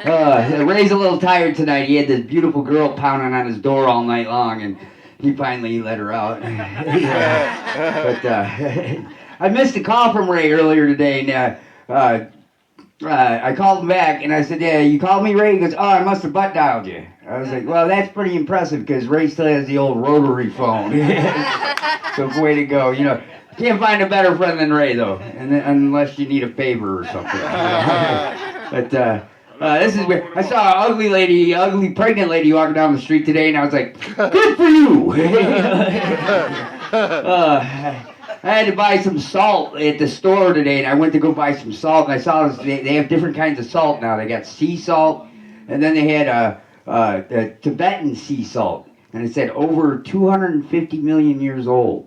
Ray's a little tired tonight. He had this beautiful girl pounding on his door all night long, and he finally let her out. But I missed a call from Ray earlier today, and I called him back, and I said, "Yeah, you called me, Ray?" He goes, "Oh, I must have butt dialed you." I was like, "Well, that's pretty impressive, because Ray still has the old rotary phone." So way to go. You know, can't find a better friend than Ray, though, unless you need a favor or something. But this is weird. I saw an ugly pregnant lady walking down the street today, and I was like, "Good for you." I had to buy some salt at the store today, and I went to go buy some salt, and I saw they have different kinds of salt now. They got sea salt, and then they had Tibetan sea salt, and it said over 250 million years old.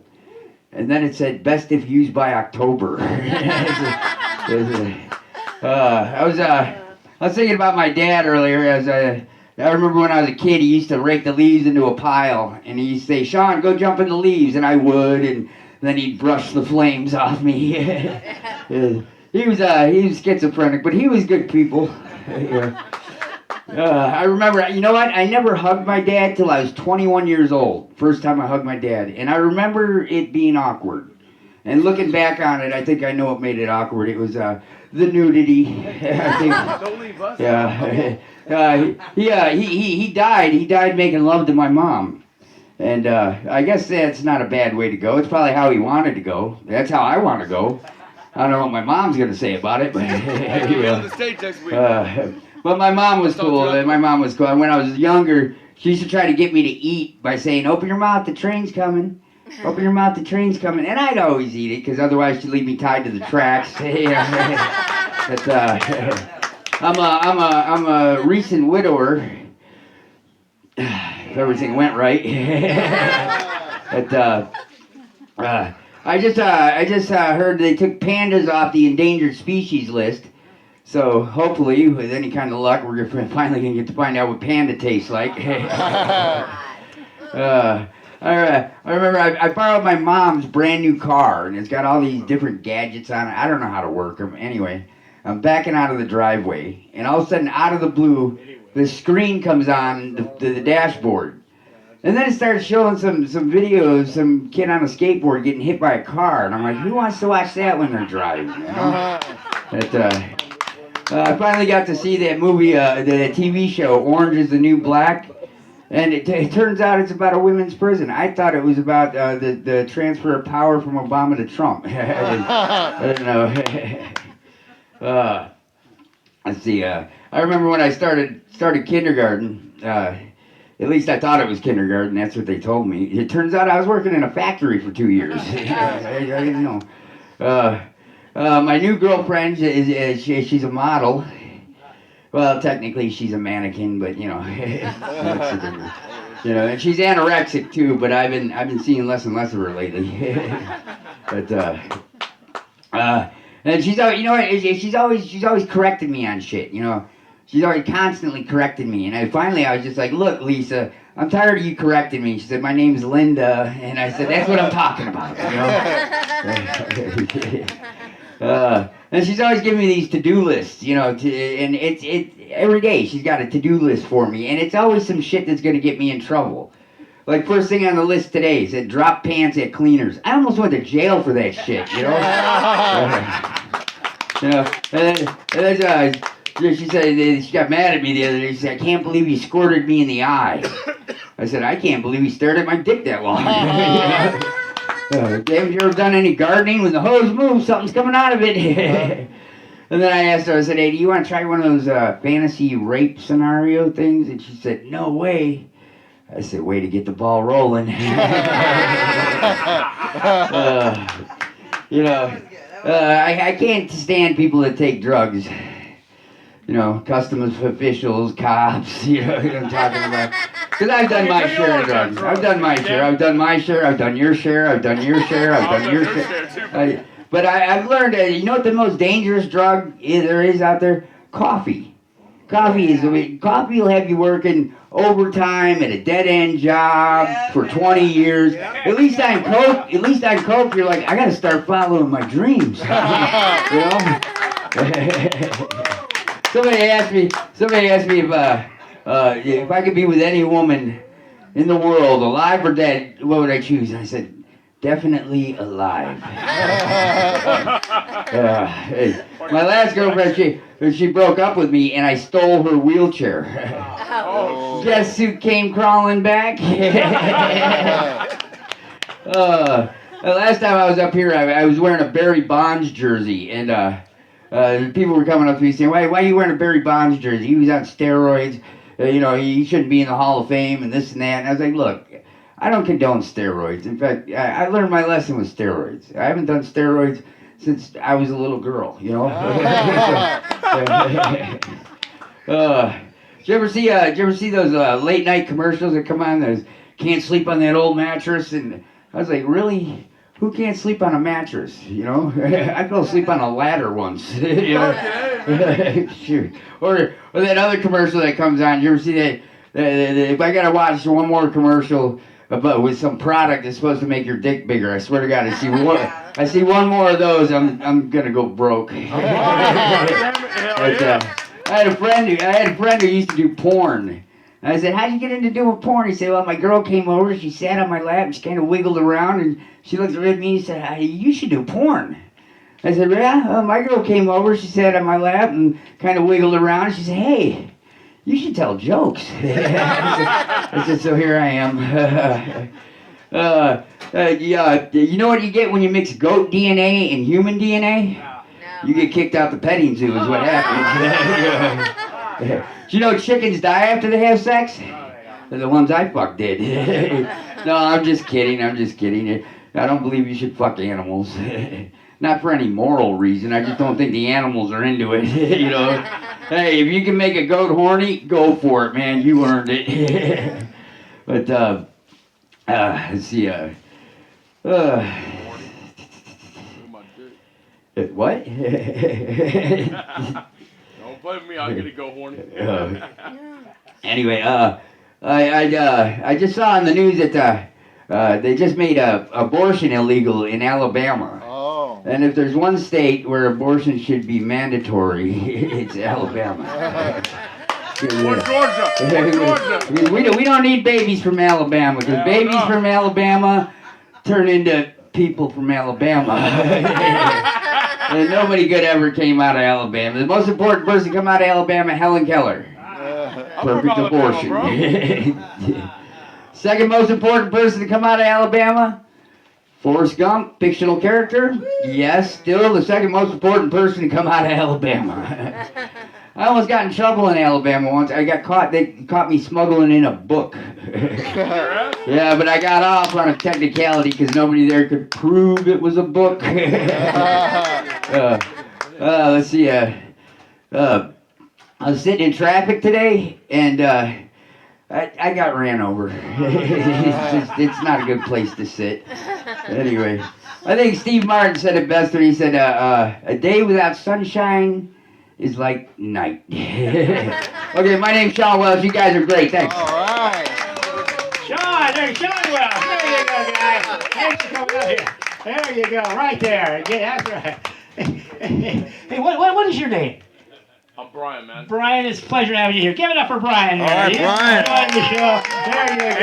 And then it said best if used by October. I was thinking about my dad earlier. I remember when I was a kid, he used to rake the leaves into a pile, and he used to say, "Sean, go jump in the leaves," and I would, and then he'd brush the flames off me. He was schizophrenic, but he was good people. I remember, you know what? I never hugged my dad till I was 21 years old. First time I hugged my dad, and I remember it being awkward. And looking back on it, I think I know what made it awkward. It was the nudity. I think. Don't leave us. Yeah. He died. He died making love to my mom. And I guess that's not a bad way to go. It's probably how he wanted to go. That's how I want to go. I don't know what my mom's going to say about it. But, on the stage next week. But my mom was cool. My mom was cool. And when I was younger, she used to try to get me to eat by saying, "Open your mouth, the train's coming. Open your mouth, the train's coming." And I'd always eat it, because otherwise she'd leave me tied to the tracks. But, I'm a recent widower. If everything went right. But I just heard they took pandas off the endangered species list. So hopefully, with any kind of luck, we're finally going to get to find out what panda tastes like. I remember I borrowed my mom's brand new car, and it's got all these different gadgets on it. I don't know how to work them. Anyway, I'm backing out of the driveway, and all of a sudden, out of the blue, the screen comes on the dashboard. And then it starts showing some videos, some kid on a skateboard getting hit by a car. And I'm like, who wants to watch that when they're driving? You know? I finally got to see that movie, the TV show, Orange is the New Black. And it turns out it's about a women's prison. I thought it was about the transfer of power from Obama to Trump. I don't know. Let's see. I remember when I started kindergarten. At least I thought it was kindergarten. That's what they told me. It turns out I was working in a factory for 2 years. I didn't know. My new girlfriend she's a model. Well, technically she's a mannequin, but you know, and she's anorexic too. But I've been seeing less and less of her lately. But and she's always, she's always correcting me on shit. You know. She's already constantly correcting me, and I was just like, "Look, Lisa, I'm tired of you correcting me." She said, "My name's Linda," and I said, "That's what I'm talking about." You know? And she's always giving me these to-do lists, and it's every day she's got a to-do list for me, and it's always some shit that's going to get me in trouble. Like first thing on the list today said, "Drop pants at cleaners." I almost went to jail for that shit, you know. She said, she got mad at me the other day. She said, "I can't believe he squirted me in the eye." I said, "I can't believe he stared at my dick that long." Haven't you ever done any gardening? When the hose moves, something's coming out of it. And then I asked her, I said, "Hey, do you want to try one of those fantasy rape scenario things?" And she said, "No way." I said, "Way to get the ball rolling." I can't stand people that take drugs. Customs officials, cops, what I'm talking about. Because I've done my share of drugs. I've done my share. I've done my share. I've done your share. I've done your share. I've done your share. But I've learned, what the most dangerous drug there is out there? Coffee. Coffee will have you working overtime at a dead-end job for 20 years. At least on Coke, you're like, I got to start following my dreams. Somebody asked me if I could be with any woman in the world, alive or dead, what would I choose? And I said, definitely alive. Hey, my last girlfriend, she broke up with me, and I stole her wheelchair. Guess who came crawling back? The last time I was up here, I was wearing a Barry Bonds jersey, and people were coming up to me saying, why are you wearing a Barry Bonds jersey? He was on steroids. He shouldn't be in the Hall of Fame and this and that. And I was like, look, I don't condone steroids. In fact, I learned my lesson with steroids. I haven't done steroids since I was a little girl, Did you ever see those late night commercials that come on? Those can't sleep on that old mattress, and I was like, really? Who can't sleep on a mattress? I fell asleep on a ladder once. Shoot. Or that other commercial that comes on. You ever see that? If I gotta watch one more commercial with some product that's supposed to make your dick bigger, I swear to God, I see one more of those, I'm gonna go broke. I had a friend who used to do porn. And I said, how'd you get into doing porn? He said, well, my girl came over, she sat on my lap, and she kind of wiggled around, and she looked at me and said, hey, you should do porn. I said, yeah, my girl came over, she sat on my lap and kind of wiggled around, and she said, hey, you should tell jokes. I said, so here I am. You know what you get when you mix goat DNA and human DNA? No. You get kicked out the petting zoo is what happens. Do you know chickens die after they have sex? The ones I fucked did. No, I'm just kidding. I don't believe you should fuck animals. Not for any moral reason. I just don't think the animals are into it. Hey, if you can make a goat horny, go for it, man. You earned it. But let's see. What? Don't blame me. I'm gonna go horny. Anyway, I just saw on the news that they just made abortion illegal in Alabama. Oh. And if there's one state where abortion should be mandatory, it's Alabama. Or Georgia. We don't need babies from Alabama, because babies from Alabama turn into people from Alabama. And nobody good ever came out of Alabama. The most important person to come out of Alabama, Helen Keller. Perfect abortion. Second most important person to come out of Alabama, Forrest Gump, fictional character. Yes, still the second most important person to come out of Alabama. I almost got in trouble in Alabama once. I got caught. They caught me smuggling in a book. Yeah, but I got off on a technicality because nobody there could prove it was a book. Let's see. I was sitting in traffic today, and I got ran over. It's not a good place to sit. Anyway, I think Steve Martin said it best when he said, a day without sunshine is like night. Okay, my name's Sean Welsh. You guys are great. Thanks. All right. Sean Welsh. There you go, guys. Thanks for coming up here. There you go, right there. Yeah, that's right. Hey, what is your name? I'm Brian, man. Brian, it's a pleasure having you here. Give it up for Brian. All right, Brian. On the show. There you go.